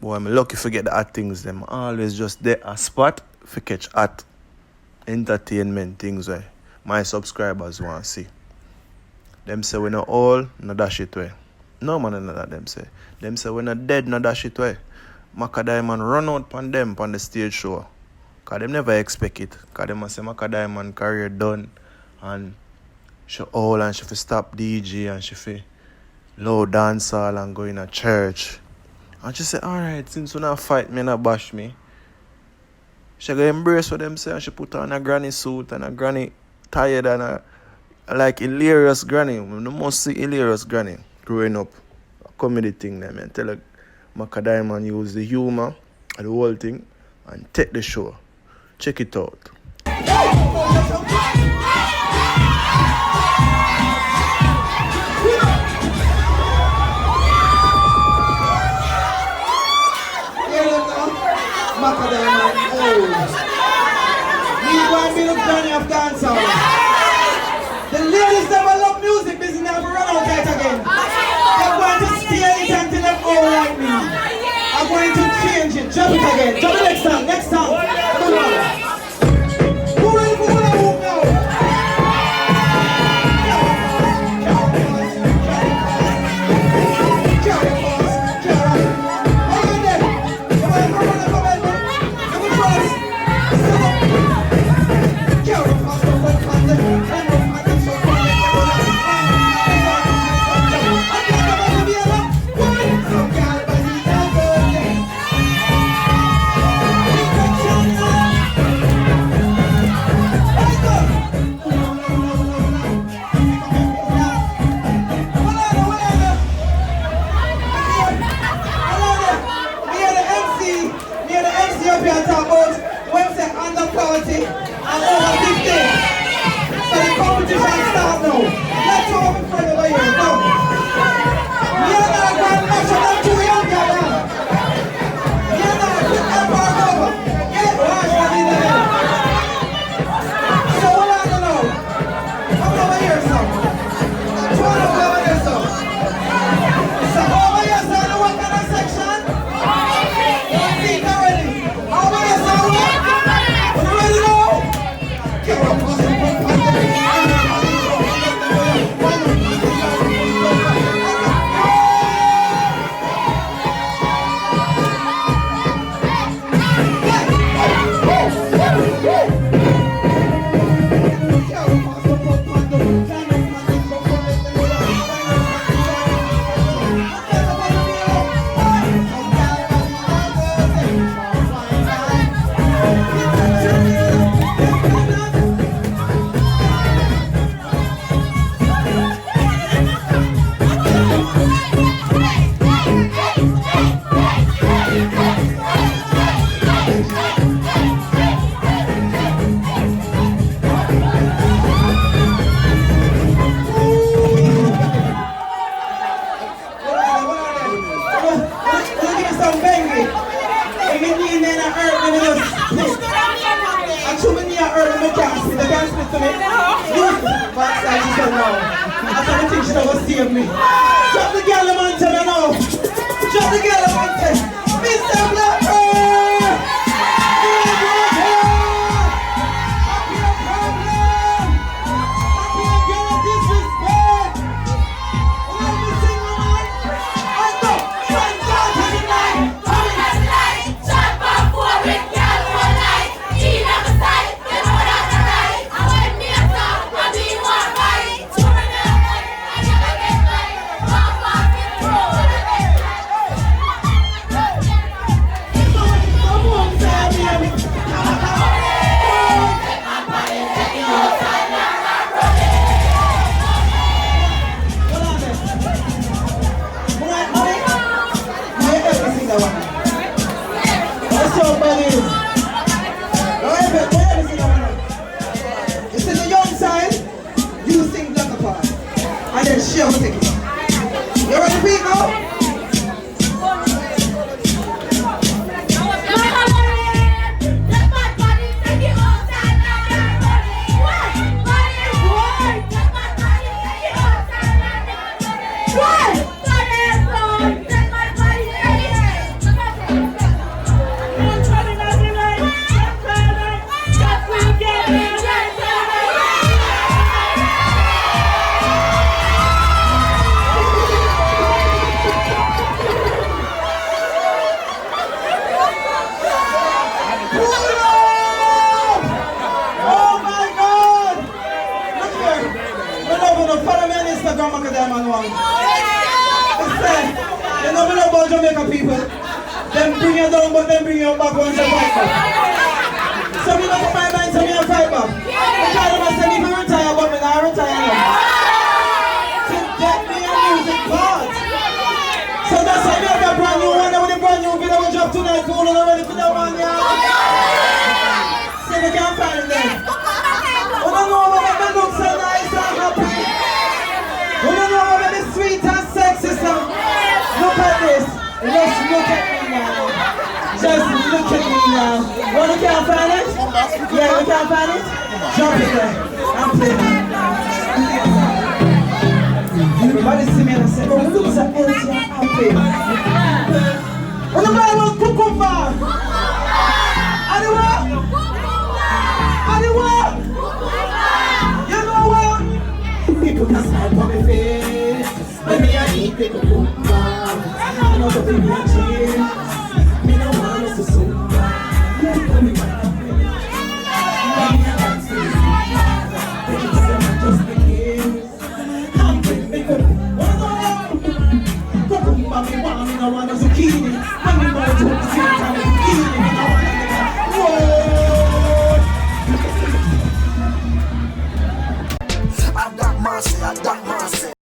Boy, I'm lucky to get the hot things. Them always just there a spot for catch hot entertainment things where my subscribers want to see. Them say we not all, no dash it way. No man, no that them say. Them say we not dead, no dash it way. Macka Diamond run out on them on the stage show. Cause them never expect it. Cause them say Macka Diamond career done and she all and she fi stop DJ and she fi low dancehall and go in a church. And she say, alright, since you not fight me, not bash me. She go embrace what them say and she put on a granny suit and a granny tired and a like hilarious granny. You must see hilarious granny growing up. A comedy thing there, man. Tell her Macka Diamond use the humor and the whole thing and take the show. Check it out. Macka Diamond, we going to be the journey of dancehall. The ladies never love music, business never run out yet again. They're going to steal it until they're all like me. I'm going to change it. Jump it again. Jump it next time. Come on. Who ready for what I move now? Pull up! Oh my God! Look here. Follow me on Instagram, Macka Diamond One. Listen, you know me about Jamaica people. Them bring you down, but them bring you back once you fight back. So me not put my mind to me and fight back. Because them say me can retire, but me not retire now. To get me a music part. So that's why we have a brand new one, with a brand new video we drop tonight. Who don't ready for that one, yeah? See we can't find it there. Who don't know what make me look so nice and happy? Who don't know what make me sweet and sexy, so look at this. Just look at me now. Just look at me now. What, we can't find it? Yeah, we can't find it? Jump in there. I'm playing. Everybody see me and say, oh, look so healthy and happy. When the man was cucumber. Anyway? Anyway? You know what? People can smile on my face. Let me eat the cucumber. I know the people are cheering. Me no want us to super. Let me find out. Let me dance to you. They just say I'm just the kids. I'm bring me cucumber. Me want me no want us to kill it. And me want to see it and me kill it. Me no want to make it. Whoa! I got mercy, I got